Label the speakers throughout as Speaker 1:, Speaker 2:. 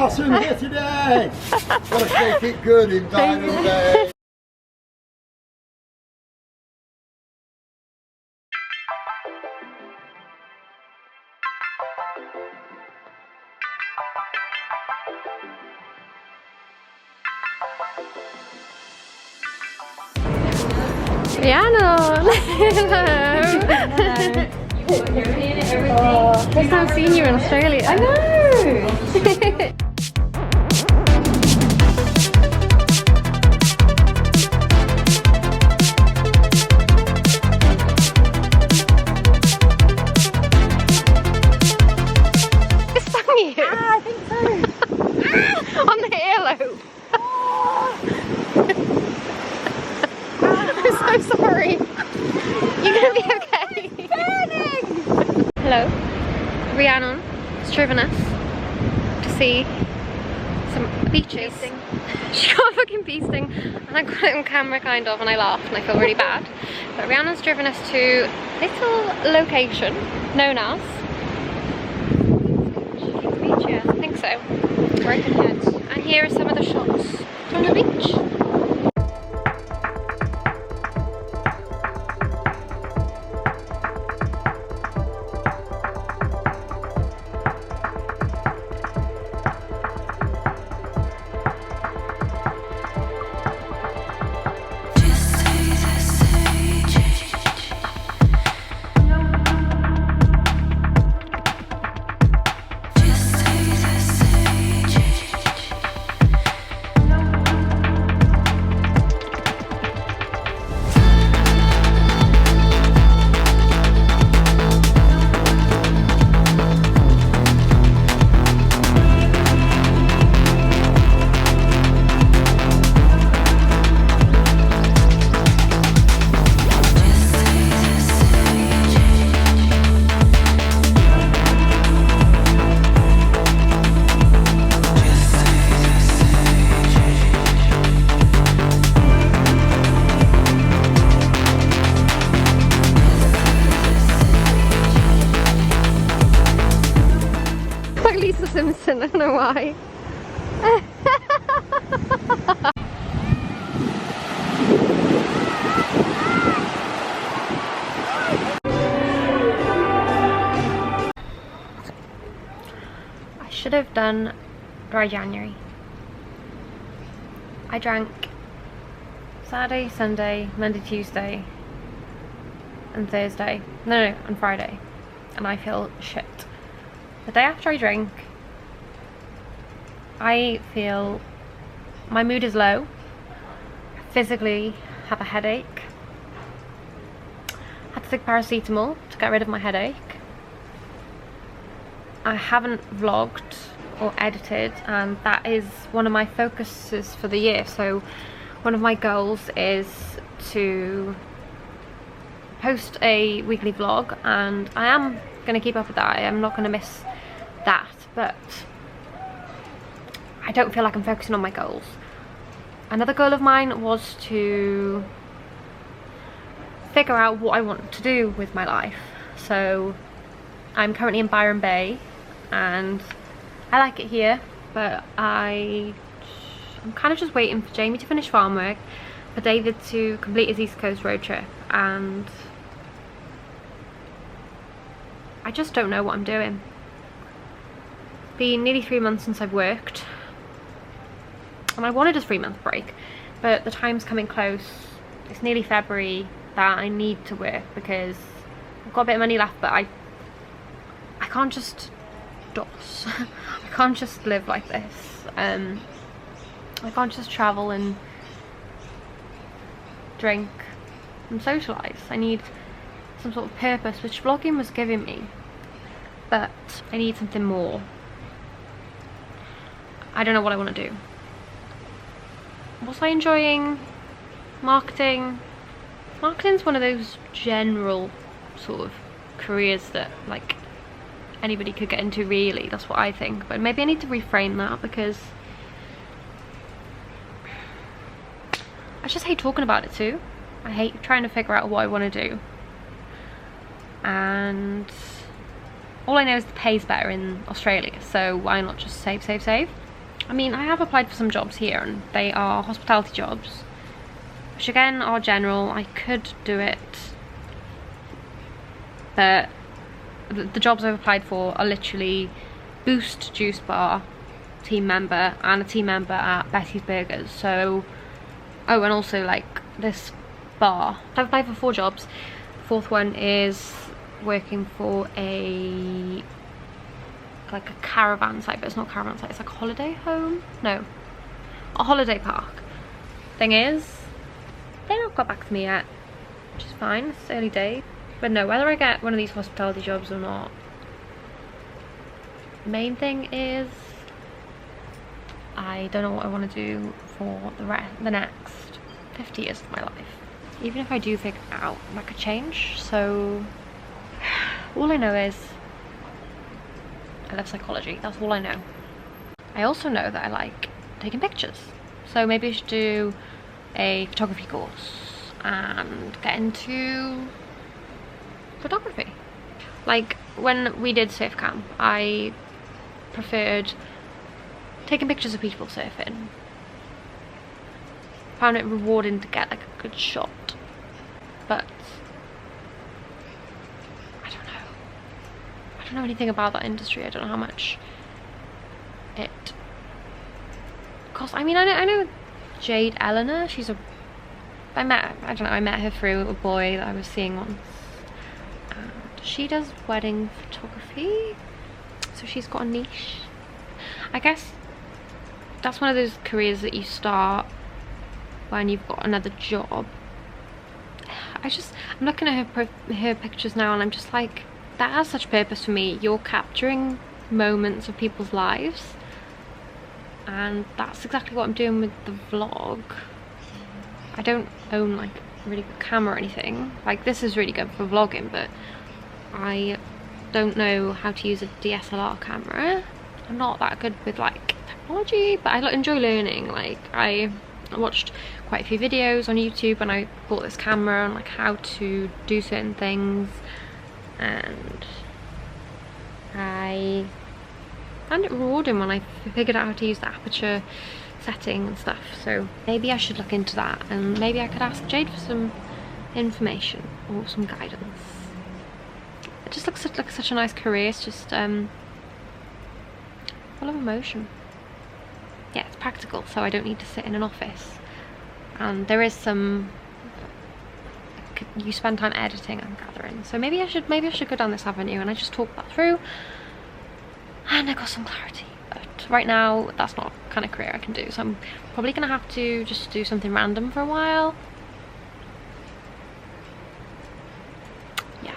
Speaker 1: awesome here today. Gotta take it good in Byron Bay.
Speaker 2: Rhiannon! Hello! First time seeing you in Australia.
Speaker 3: I know!
Speaker 2: It stung you?
Speaker 3: Ah, I think so.
Speaker 2: On the earlobe. I'm so sorry. You're gonna be okay.
Speaker 3: Burning!
Speaker 2: Hello. Rhiannon has driven us to see some beaches. She got a fucking bee sting and I got it on camera kind of and I laughed and I feel really bad. But Rhiannon's driven us to a little location known as Beach, yeah, I think so. Right ahead. And here are some of the shots from the beach. Simpson, I don't know why. I should have done dry January. I drank Saturday, Sunday, Monday, Tuesday and Thursday. No, on Friday. And I feel shit. The day after I drink, I feel my mood is low, physically have a headache, had to take paracetamol to get rid of my headache. I haven't vlogged or edited and that is one of my focuses for the year. So one of my goals is to post a weekly vlog and I am going to keep up with that. I am not going to miss that, but I don't feel like I'm focusing on my goals. Another goal of mine was to figure out what I want to do with my life. So I'm currently in Byron Bay and I like it here, but I'm kind of just waiting for Jamie to finish farm work, for David to complete his East Coast road trip, and I just don't know what I'm doing. Been nearly 3 months since I've worked and I wanted a 3-month break, but the time's coming close. It's nearly February that I need to work because I've got a bit of money left, but I can't just DOS. I can't just live like this. I can't just travel and drink and socialise. I need some sort of purpose, which vlogging was giving me, but I need something more. I don't know what I want to do. Was I enjoying marketing? Marketing's one of those general sort of careers that like anybody could get into, really. That's what I think, but maybe I need to reframe that because I just hate talking about it too. I hate trying to figure out what I want to do, and all I know is the pay's better in Australia, so why not just save. I mean, I have applied for some jobs here and they are hospitality jobs, which again are general. I could do it, but the jobs I've applied for are literally Boost Juice Bar team member and a team member at Betty's Burgers. So, oh, and also like this bar. I've applied for 4 jobs. The 4th one is working for like a caravan site, but it's not a caravan site, it's like a holiday home? No, a holiday park. Thing is, they've not got back to me yet, which is fine, it's early days. But no, whether I get one of these hospitality jobs or not, the main thing is I don't know what I want to do for the next 50 years of my life. Even if I do figure it out, that could change. So all I know is I love psychology. That's all I know. I also know that I like taking pictures. So maybe I should do a photography course and get into photography. Like when we did surf camp, I preferred taking pictures of people surfing. Found it rewarding to get like a good shot. But I don't know anything about that industry. I don't know how much it costs. I mean, I know Jade Eleanor. I met her through a boy that I was seeing once. And she does wedding photography, so she's got a niche. I guess that's one of those careers that you start when you've got another job. I'm looking at her pictures now and I'm just like, that has such purpose for me. You're capturing moments of people's lives, and that's exactly what I'm doing with the vlog. I don't own like a really good camera or anything. Like, this is really good for vlogging, but I don't know how to use a DSLR camera. I'm not that good with like technology, but I enjoy learning. Like, I watched quite a few videos on YouTube when I bought this camera on like how to do certain things, and I found it rewarding when I figured out how to use the aperture setting and stuff. So maybe I should look into that, and maybe I could ask Jade for some information or some guidance. It just looks like such a nice career. It's just full of emotion. Yeah, it's practical, so I don't need to sit in an office. And there is some, you spend time editing and gathering. So maybe I should go down this avenue and I just talk that through, and I got some clarity. But right now, that's not the kind of career I can do. So I'm probably gonna have to just do something random for a while. Yeah.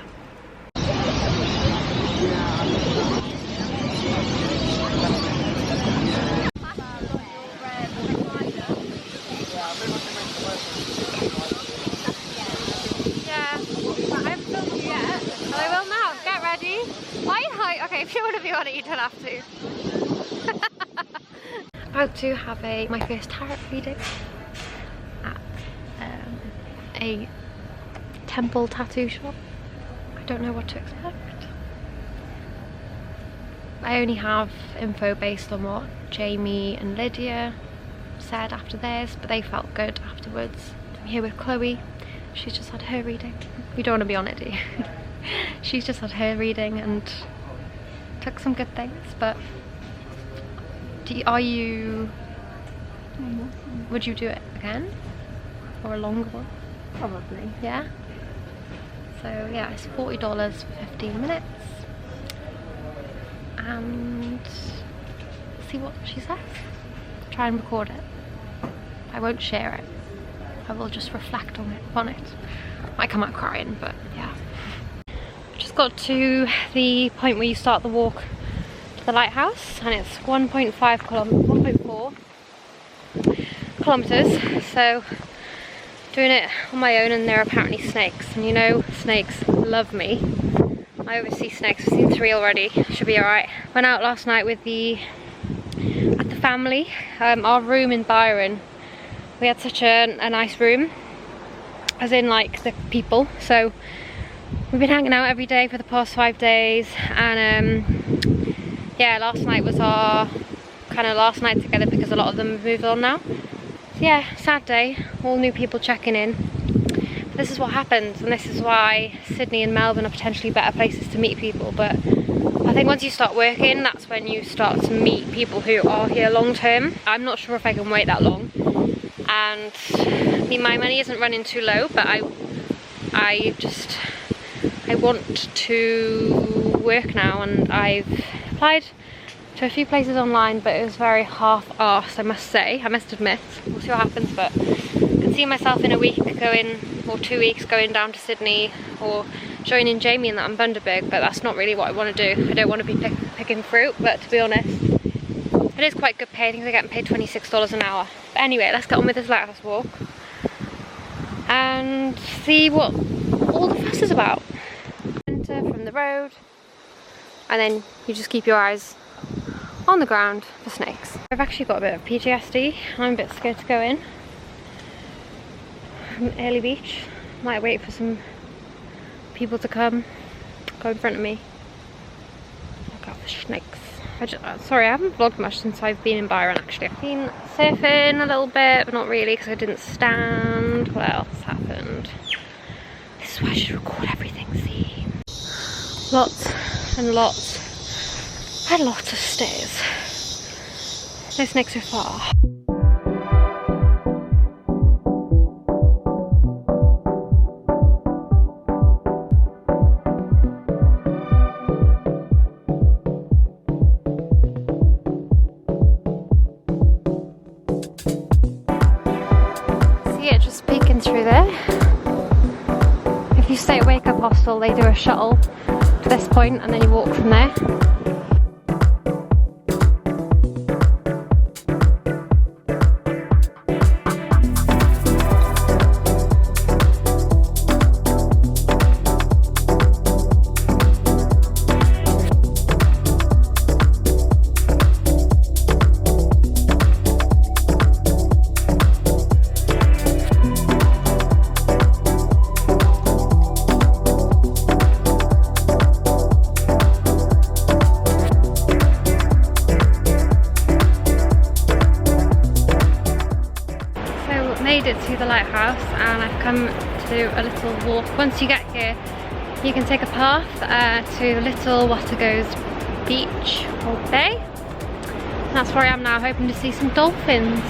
Speaker 2: Okay, if you want to be on it, you don't have to. About to have my first tarot reading at a temple tattoo shop. I don't know what to expect. I only have info based on what Jamie and Lydia said after theirs, but they felt good afterwards. I'm here with Chloe. She's just had her reading. You don't want to be on it, do you? She's just had her reading and took some good things, but would you do it again? Or a longer one?
Speaker 3: Probably.
Speaker 2: Yeah? So yeah, it's $40 for 15 minutes. And see what she says. Try and record it. I won't share it. I will just reflect on it. Might come out crying, but yeah. Just got to the point where you start the walk to the lighthouse, and it's 1.4 kilometers. So doing it on my own, and there are apparently snakes, and you know snakes love me. I always see snakes. I've seen 3 already. Should be alright. Went out last night with the family. Our room in Byron, we had such a nice room, as in like the people. So we've been hanging out every day for the past 5 days, and yeah, last night was our kind of last night together because a lot of them have moved on now. So yeah, sad day, all new people checking in. This is what happens, and this is why Sydney and Melbourne are potentially better places to meet people. But I think once you start working, that's when you start to meet people who are here long term. I'm not sure if I can wait that long, and I mean, my money isn't running too low, but I want to work now, and I've applied to a few places online, but it was very half-arsed, I must say. I must admit. We'll see what happens, but I can see myself in a week going, or 2 weeks, going down to Sydney or joining Jamie in that on Bundaberg, but that's not really what I want to do. I don't want to be picking fruit, but to be honest, it is quite good pay. I think they're getting paid $26 an hour. But anyway, let's get on with this lighthouse walk and see what all the fuss is about. Enter from the road, and then you just keep your eyes on the ground for snakes. I've actually got a bit of PTSD. I'm a bit scared to go in. Early beach. Might wait for some people to go in front of me. Look out for snakes. Sorry, I haven't vlogged much since I've been in Byron actually. I've been surfing a little bit, but not really because I didn't stand. What else happened? This is why I should record everything, see? Lots and lots and lots of stairs. No snakes so far. See it just peeking through there. If you stay at Wake Up Hostel, they do a shuttle to this point and then you walk from there. Made it to the lighthouse, and I've come to a little walk. Once you get here, you can take a path to the little Watergoes beach or bay. And that's where I am now, hoping to see some dolphins.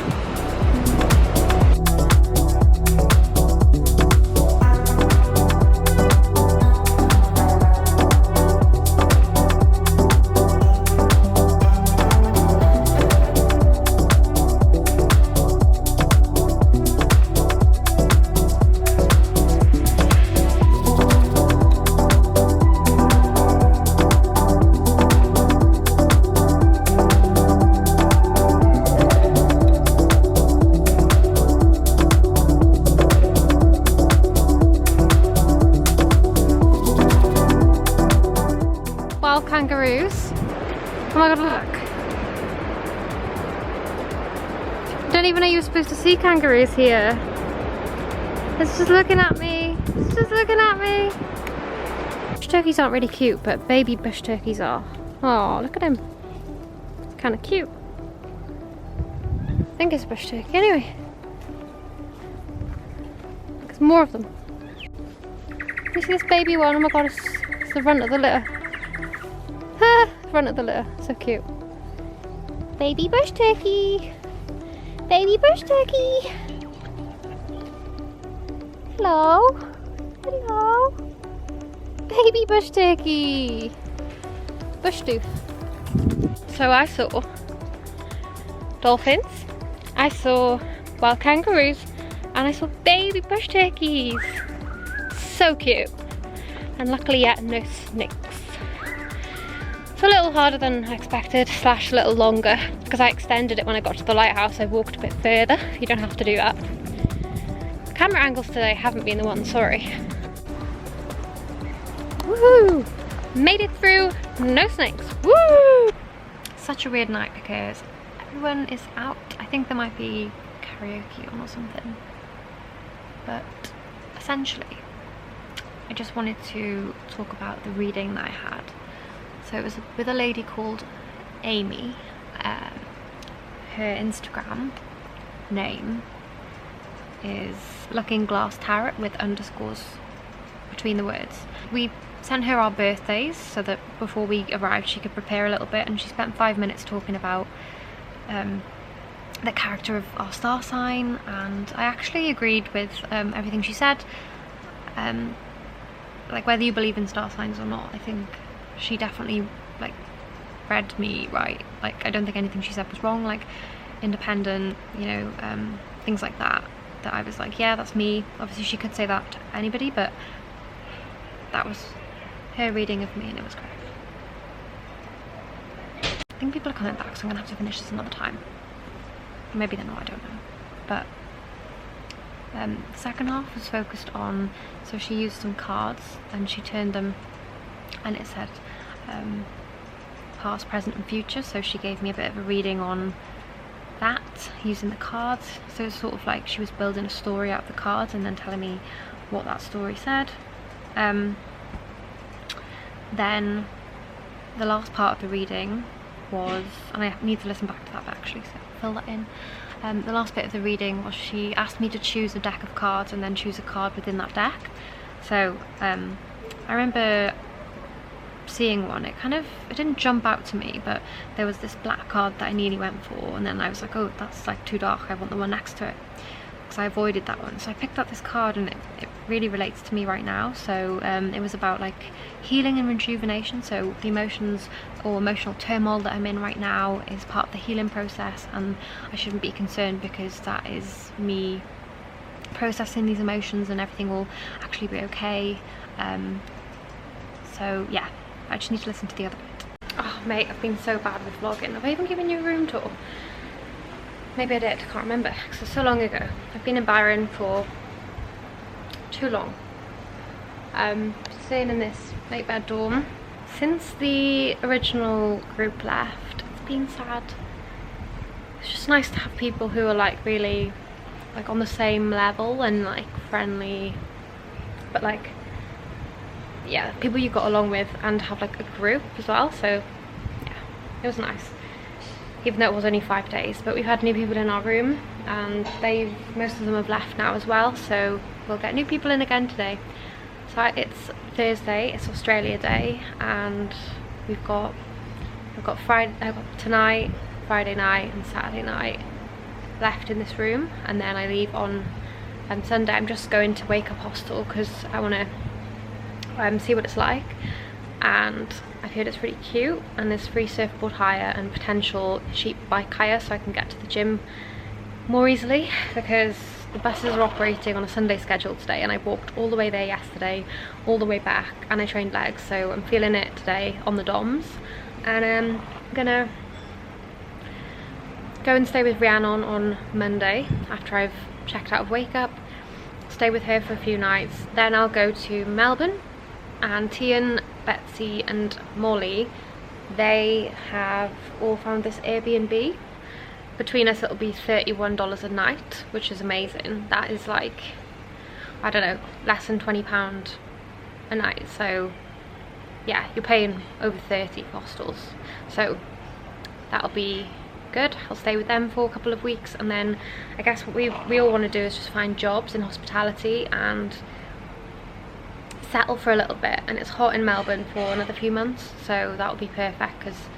Speaker 2: Kangaroos. Oh my god, look. I don't even know you were supposed to see kangaroos here. It's just looking at me. It's just looking at me. Bush turkeys aren't really cute, but baby bush turkeys are. Oh, look at him. It's kind of cute. I think it's a bush turkey. Anyway. There's more of them. You see this baby one? Oh my god, it's the runt of the litter. Front of the litter, so cute. Baby bush turkey. Baby bush turkey. Hello. Hello. Baby bush turkey. Bush tooth. So I saw dolphins, I saw wild kangaroos, and I saw baby bush turkeys. So cute. And luckily, yeah, no snakes. A little harder than I expected, slash a little longer, because I extended it when I got to the lighthouse. I walked a bit further. You don't have to do that. Camera angles today haven't been the one, sorry. Woohoo! Made it through, no snakes. Woo! Such a weird night because everyone is out. I think there might be karaoke on or something. But essentially, I just wanted to talk about the reading that I had. So it was with a lady called Amy. her Instagram name is Looking Glass Tarot with underscores between the words. We sent her our birthdays so that before we arrived she could prepare a little bit, and she spent 5 minutes talking about the character of our star sign, and I actually agreed with everything she said. Like, whether you believe in star signs or not, I think she definitely like read me right. Like, I don't think anything she said was wrong, like independent, you know, things like that I was like, yeah, that's me. Obviously she could say that to anybody, but that was her reading of me, and it was great. I think people are coming back, so I'm gonna have to finish this another time. Maybe they're not, I don't know. But the second half was focused on, so she used some cards and she turned them, and it said past, present and future, so she gave me a bit of a reading on that using the cards. So it's sort of like she was building a story out of the cards and then telling me what that story said. Then the last part of the reading was, and I need to listen back to that actually, so fill that in. The last bit of the reading was she asked me to choose a deck of cards and then choose a card within that deck. So I remember seeing one, it didn't jump out to me, but there was this black card that I nearly went for, and then I was like, oh, that's like too dark, I want the one next to it, because I avoided that one. So I picked up this card, and it really relates to me right now. So it was about like healing and rejuvenation. So the emotions or emotional turmoil that I'm in right now is part of the healing process, and I shouldn't be concerned because that is me processing these emotions, and everything will actually be okay. So yeah, I just need to listen to the other bit. Oh mate, I've been so bad with vlogging. Have I even given you a room tour? Maybe I did, I can't remember, because it's so long ago. I've been in Byron for too long. Staying in this 8-bed dorm. Since the original group left, it's been sad. It's just nice to have people who are like really like on the same level and like friendly, but like, yeah, people you got along with, and have like a group as well. So yeah, it was nice, even though it was only 5 days. But we've had new people in our room, and most of them have left now as well, so we'll get new people in again today. So it's Thursday, it's Australia Day, and I've got tonight, Friday night and Saturday night left in this room, and then I leave on Sunday. I'm just going to Wake Up Hostel because I want to see what it's like, and I've heard it's really cute, and there's free surfboard hire and potential cheap bike hire, so I can get to the gym more easily, because the buses are operating on a Sunday schedule today, and I walked all the way there yesterday, all the way back, and I trained legs, so I'm feeling it today on the DOMs. And I'm gonna go and stay with Rhiannon on Monday after I've checked out of Wake Up, stay with her for a few nights. Then I'll go to Melbourne, and Tian, Betsy and Molly, they have all found this Airbnb. Between us it'll be $31 a night, which is amazing. That is like, I don't know, less than £20 a night. So yeah, you're paying over 30 for hostels, so that'll be good. I'll stay with them for a couple of weeks, and then I guess what we all want to do is just find jobs in hospitality and settle for a little bit. And it's hot in Melbourne for another few months, so that'll be perfect because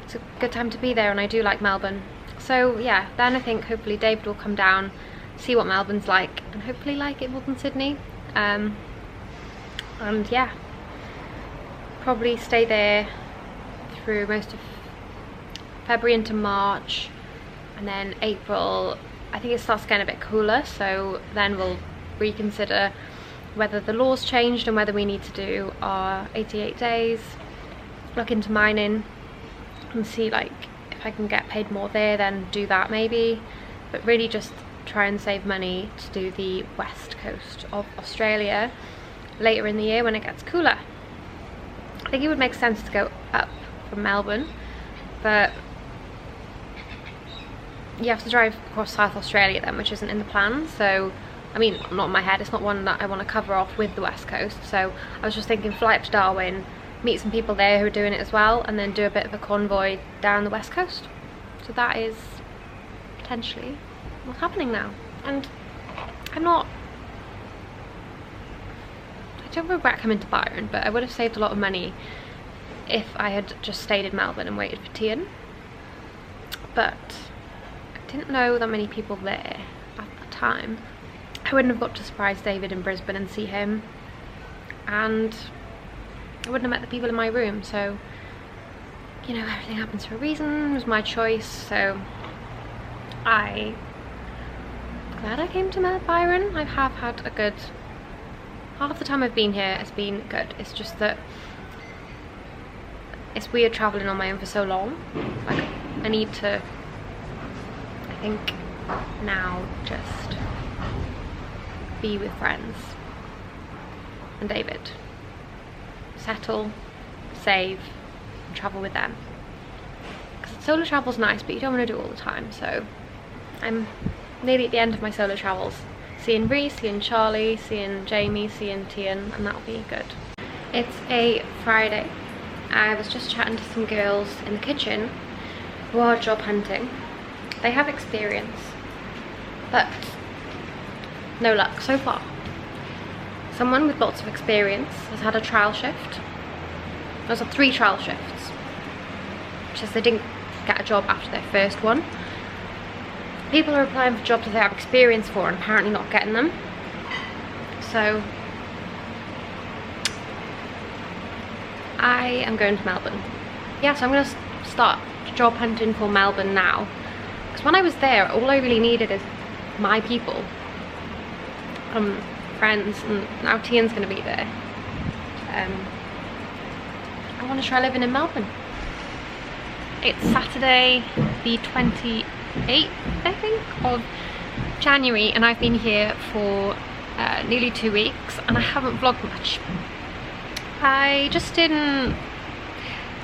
Speaker 2: it's a good time to be there, and I do like Melbourne. So yeah, then I think hopefully David will come down, see what Melbourne's like, and hopefully like it more than Sydney. And yeah, probably stay there through most of February into March, and then April I think it starts getting a bit cooler, so then we'll reconsider whether the law's changed and whether we need to do our 88 days, look into mining and see like if I can get paid more there, then do that maybe, but really just try and save money to do the west coast of Australia later in the year when it gets cooler. I think it would make sense to go up from Melbourne, but you have to drive across South Australia then, which isn't in the plan. So I mean, not in my head, it's not one that I want to cover off with the west coast. So I was just thinking fly up to Darwin, meet some people there who are doing it as well, and then do a bit of a convoy down the west coast. So that is potentially what's happening now. And I don't regret coming to Byron, but I would have saved a lot of money if I had just stayed in Melbourne and waited for Tian. But I didn't know that many people there at the time. I wouldn't have got to surprise David in Brisbane and see him, and I wouldn't have met the people in my room. So, you know, everything happens for a reason. It was my choice, so I'm glad I came to Byron. I have had a good, half the time I've been here has been good. It's just that it's weird travelling on my own for so long. Like, I need to, I think now, just be with friends and David, settle, save, and travel with them. Because solo travel's nice, but you don't want to do it all the time. So I'm nearly at the end of my solo travels, seeing Reese, seeing Charlie, seeing Jamie, seeing Tian, and that'll be good. It's a Friday. I was just chatting to some girls in the kitchen who are job hunting. They have experience, but no luck so far. Someone with lots of experience has had a trial shift. Those are 3 trial shifts, which is they didn't get a job after their first one. People are applying for jobs that they have experience for and apparently not getting them. So I am going to Melbourne. Yeah, so I'm going to start job hunting for Melbourne now. Because when I was there, all I really needed is my people. Friends, and now Tian's going to be there. I want to try living in Melbourne. It's Saturday the 28th, I think, of January, and I've been here for nearly 2 weeks, and I haven't vlogged much. I just didn't,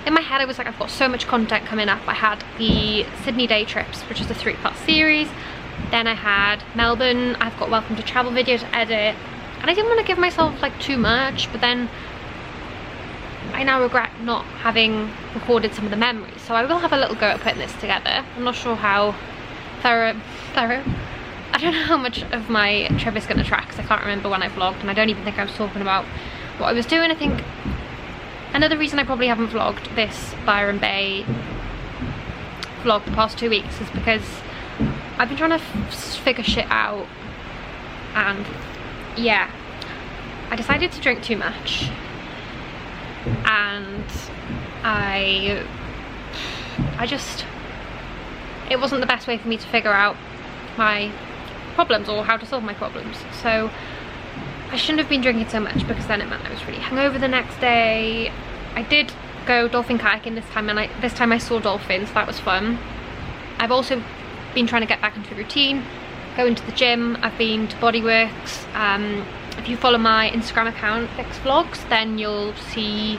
Speaker 2: in my head I was like, I've got so much content coming up. I had the Sydney day trips, which is a 3-part series. Then I had Melbourne, I've got Welcome to Travel video to edit, and I didn't want to give myself like too much, but then I now regret not having recorded some of the memories, so I will have a little go at putting this together. I'm not sure how thorough, I don't know how much of my trip is going to track, because I can't remember when I vlogged, and I don't even think I was talking about what I was doing. I think another reason I probably haven't vlogged this Byron Bay vlog the past 2 weeks is because I've been trying to figure shit out, and yeah, I decided to drink too much, and I just, it wasn't the best way for me to figure out my problems or how to solve my problems. So I shouldn't have been drinking so much, because then it meant I was really hungover the next day. I did go dolphin kayaking this time, and this time I saw dolphins. That was fun. I've also been trying to get back into a routine, going to the gym. I've been to Bodyworks. If you follow my Instagram account, Fix Vlogs, then you'll see,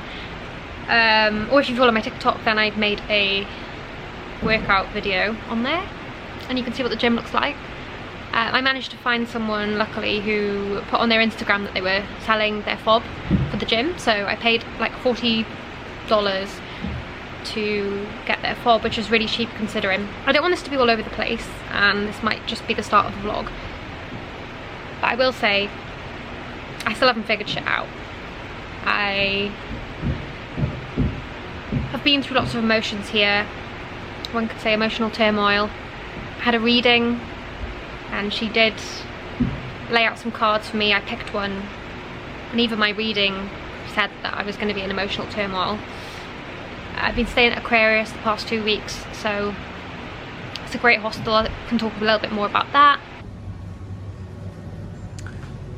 Speaker 2: or if you follow my TikTok, then I've made a workout video on there, and you can see what the gym looks like. I managed to find someone, luckily, who put on their Instagram that they were selling their fob for the gym, so I paid like $40 to get their fob, which is really cheap considering. I don't want this to be all over the place, and this might just be the start of the vlog, but I will say I still haven't figured shit out. I have been through lots of emotions here. One could say emotional turmoil. I had a reading, and she did lay out some cards for me. I picked one, and even my reading said that I was going to be in emotional turmoil. I've been staying at Aquarius the past 2 weeks, so it's a great hostel. I can talk a little bit more about that.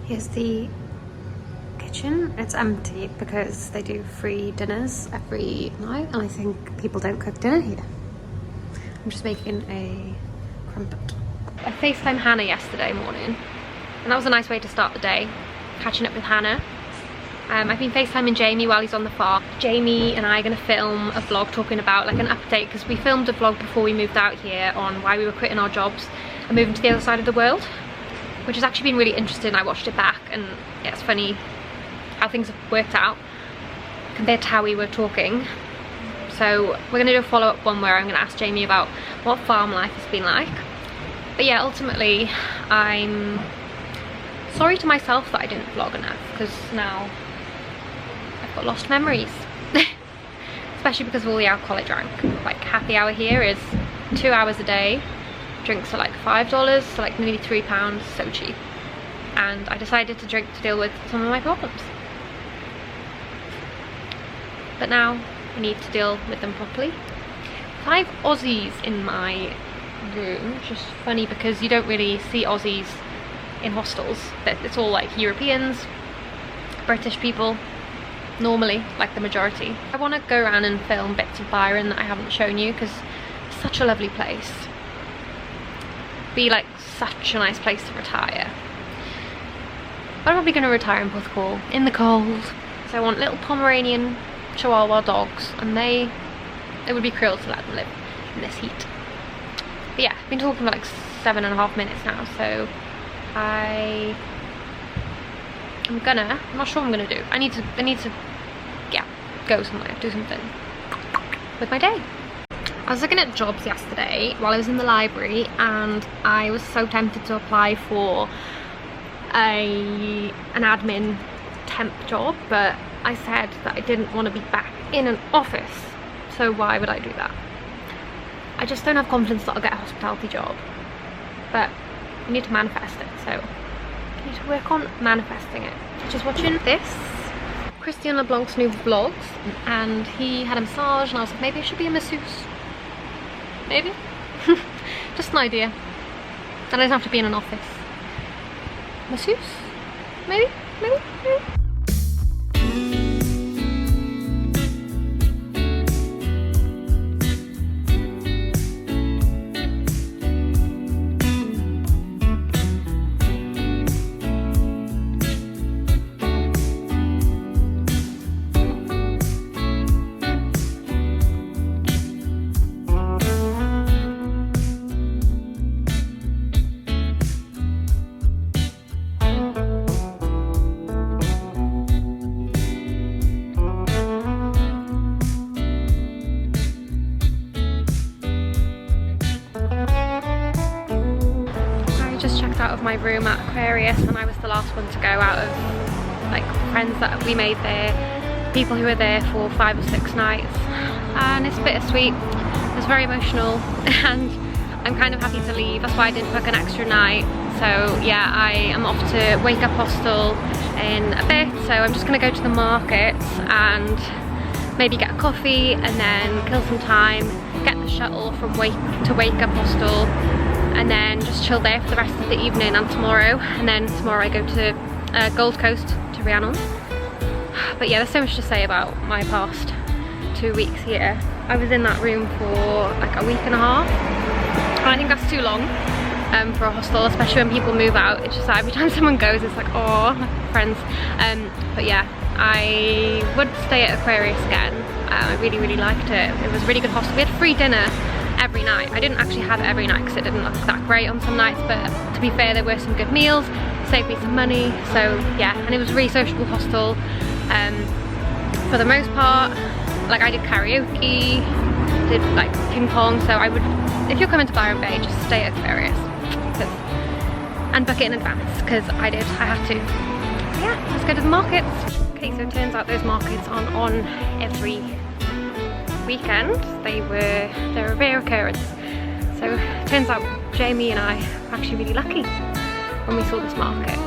Speaker 2: Here's the kitchen. It's empty because they do free dinners every night, and I think people don't cook dinner here. I'm just making a crumpet. I FaceTimed Hannah yesterday morning, and that was a nice way to start the day, catching up with Hannah. I've been FaceTiming Jamie while he's on the farm. Jamie and I are going to film a vlog talking about like an update, because we filmed a vlog before we moved out here on why we were quitting our jobs and moving to the other side of the world, which has actually been really interesting. I watched it back, and yeah, it's funny how things have worked out compared to how we were talking. So we're going to do a follow-up one where I'm going to ask Jamie about what farm life has been like. But yeah, ultimately I'm sorry to myself that I didn't vlog enough, because now I've got lost memories. Especially because of all the alcohol I drank. Like happy hour here is 2 hours a day. Drinks are like $5, so like nearly £3, so cheap. And I decided to drink to deal with some of my problems. But now I need to deal with them properly. 5 Aussies in my room, which is funny because you don't really see Aussies in hostels. It's all like Europeans, British people, normally, like the majority. I want to go around and film bits of Byron that I haven't shown you, because it's such a lovely place. Be like such a nice place to retire. But I'm probably going to retire in Porthcawl in the cold. So I want little Pomeranian Chihuahua dogs, and it would be cruel to let them live in this heat. But yeah, I've been talking for like 7.5 minutes now, so I'm not sure what I'm gonna do. I need to yeah, go somewhere, do something with my day. I was looking at jobs yesterday while I was in the library, and I was so tempted to apply for an admin temp job, but I said that I didn't want to be back in an office, so why would I do that? I just don't have confidence that I'll get a hospitality job, but I need to manifest it, so I need to work on manifesting it. Just watching this Christian LeBlanc's new vlogs, and he had a massage, and I was like, maybe I should be a masseuse. Maybe. Just an idea. Then I don't have to be in an office. Masseuse? Maybe? Maybe? Maybe? Out of my room at Aquarius, and I was the last one to go out of like friends that we made there, people who were there for 5 or 6 nights, and it's bittersweet. It was very emotional, and I'm kind of happy to leave. That's why I didn't book an extra night. So yeah, I am off to Wake Up Hostel in a bit, so I'm just gonna go to the market and maybe get a coffee and then kill some time, get the shuttle from Wake Up Hostel, and then just chill there for the rest of the evening and tomorrow. And then tomorrow I go to Gold Coast to Rhiannon. But yeah, there's so much to say about my past 2 weeks here. I was in that room for like a week and a half, and I think that's too long for a hostel, especially when people move out. It's just like every time someone goes, it's like, oh, friends. But yeah, I would stay at Aquarius again. I really, really liked it. It was a really good hostel. We had free dinner every night. I didn't actually have it every night because it didn't look that great on some nights, but to be fair, there were some good meals, saved me some money. So yeah, and it was a really sociable hostel for the most part. Like I did karaoke, did like ping pong, so I would, if you're coming to Byron Bay, just stay at Aquarius and book it in advance, because I had to. So yeah, let's go to the markets. Okay, so it turns out those markets aren't on every weekend. They're a rare occurrence. So it turns out Jamie and I were actually really lucky when we saw this market.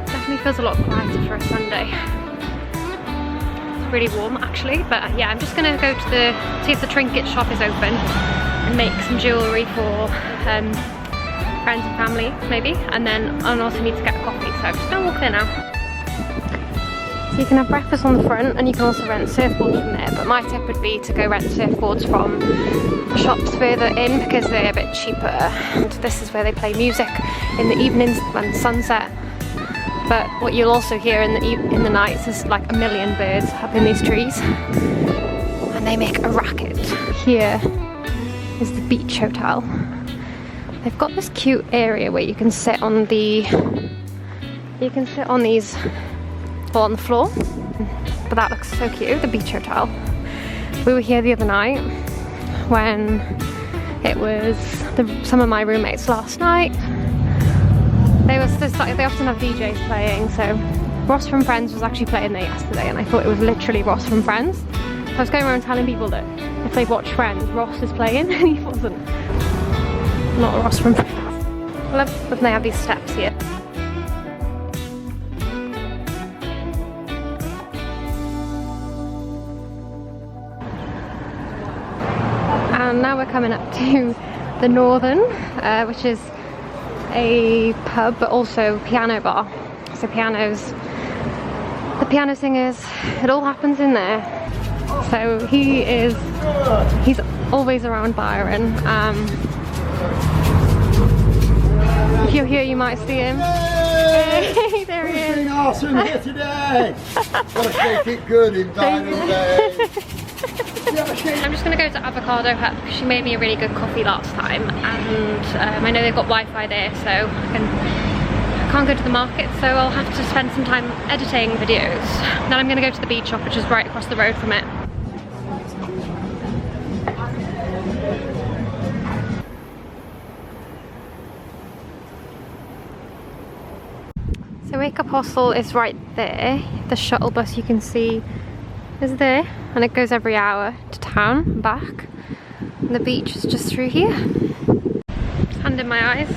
Speaker 2: Definitely feels a lot quieter for a Sunday. It's really warm actually, but yeah, I'm just gonna go to see if the trinket shop is open and make some jewellery for friends and family maybe, and then I also need to get a coffee, so I'm just gonna walk there now. So you can have breakfast on the front, and you can also rent surfboards from there, but my tip would be to go rent surfboards from shops further in because they're a bit cheaper, and this is where they play music in the evenings when sunset. But what you'll also hear in the nights is like a million birds up in these trees, and they make a racket. Here is the beach hotel. They've got this cute area where you can sit on these, on the floor, but that looks so cute, the beach hotel. We were here the other night when It was some of my roommates last night. They often have DJs playing, so Ross from Friends was actually playing there yesterday, and I thought it was literally Ross from Friends. I was going around telling people that if they've watched Friends, Ross is playing, and he wasn't. Not Ross from Friends. I love when they have these steps here. And now we're coming up to the Northern, which is a pub but also piano bar. So pianos, the piano singers, it all happens in there. So he's always around Byron. If you're here, you might see him. Hey, there he is.
Speaker 1: Awesome here today. Gotta shake it good in Byron Bay.
Speaker 2: I'm just going to go to Avocado Hut because she made me a really good coffee last time, and I know they've got Wi-Fi there, so I can't go to the market, so I'll have to spend some time editing videos. Then I'm going to go to the beach shop, which is right across the road from it. So Wake Up Hostel is right there. The shuttle bus you can see is there, and it goes every hour to town and back. And the beach is just through here. Hand in my eyes.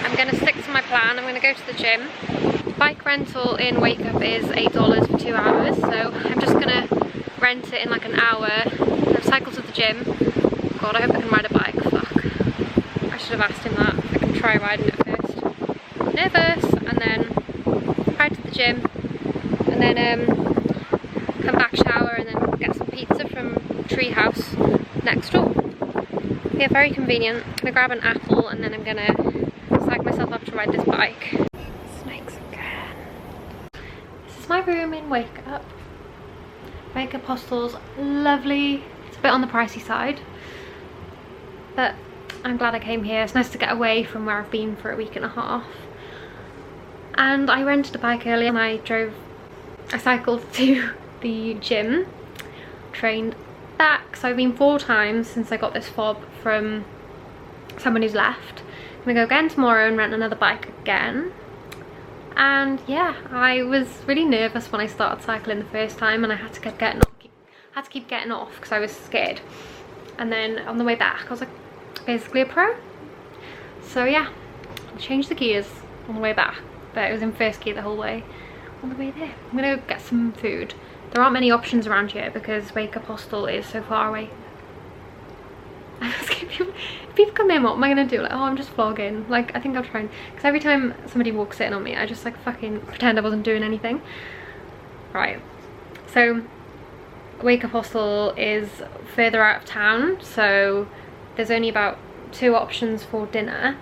Speaker 2: I'm going to stick to my plan. I'm going to go to the gym. Bike rental in Wake Up is $8 for 2 hours, so I'm just going to rent it in like an hour. I've cycled to the gym. God, I hope I can ride a bike. Fuck. I should have asked him that. I can try riding it first. Nervous, and then ride to the gym, and then come back, shower, and then get some pizza from Treehouse next door. Yeah, very convenient. I'm gonna grab an apple, and then I'm gonna psych myself up to ride this bike. Snakes again. This is my room in Wake Up. Wake Up Hostel's lovely. It's a bit on the pricey side, but I'm glad I came here. It's nice to get away from where I've been for a week and a half. And I rented a bike earlier, and I cycled to the gym, trained back. So I've been 4 times since I got this fob from someone who's left. I'm gonna go again tomorrow and rent another bike again. And yeah, I was really nervous when I started cycling the first time, and I had to keep getting off because I was scared. And then on the way back I was like basically a pro. So yeah, I changed the gears on the way back, but it was in first gear the whole way on the way there. I'm gonna go get some food. There aren't many options around here because Wake Up Hostel is so far away. If people come in, what am I gonna do? Like, oh, I'm just vlogging. Like, I think I'll try and, because every time somebody walks in on me, I just like fucking pretend I wasn't doing anything. Right, so Wake Up Hostel is further out of town, so there's only about 2 options for dinner.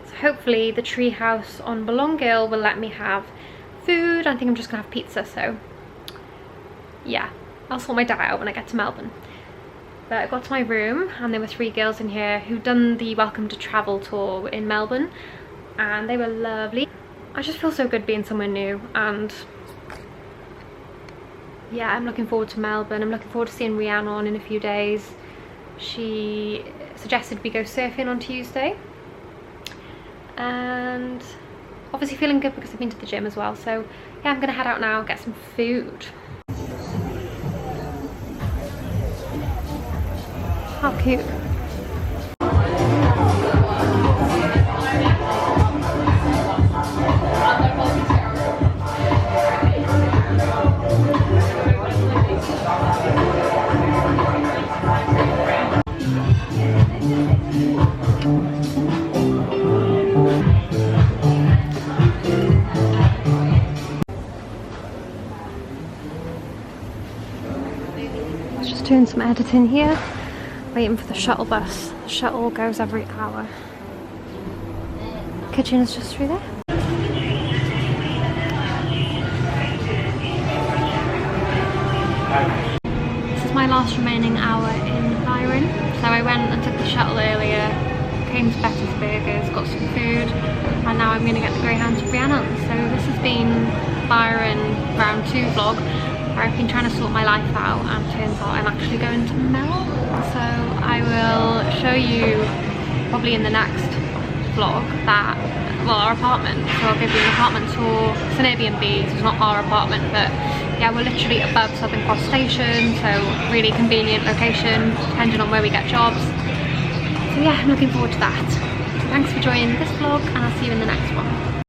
Speaker 2: So hopefully the Treehouse on Belongill will let me have food. I think I'm just gonna have pizza, so yeah, I'll sort my diet out when I get to Melbourne. But I got to my room, and there were 3 girls in here who'd done the Welcome to Travel tour in Melbourne, and they were lovely. I just feel so good being somewhere new, and yeah, I'm looking forward to Melbourne. I'm looking forward to seeing Rhiannon in a few days. She suggested we go surfing on Tuesday, and obviously feeling good because I've been to the gym as well. So yeah, I'm gonna head out now, get some food. How cute. Just doing some editing here. Waiting for the shuttle bus. The shuttle goes every hour. Kitchen is just through there. This is my last remaining hour in Byron. So I went and took the shuttle earlier, came to Betty's Burgers, got some food, and now I'm going to get the Greyhound to Rhiannon. So this has been Byron round 2 vlog. I've been trying to sort my life out, and turns out I'm actually going to Mel. So I will show you probably in the next vlog that, well, our apartment. So I'll give you an apartment tour. It's an Airbnb, so it's not our apartment, but yeah, we're literally above Southern Cross Station, so really convenient location depending on where we get jobs. So yeah, I'm looking forward to that. So thanks for joining this vlog, and I'll see you in the next one.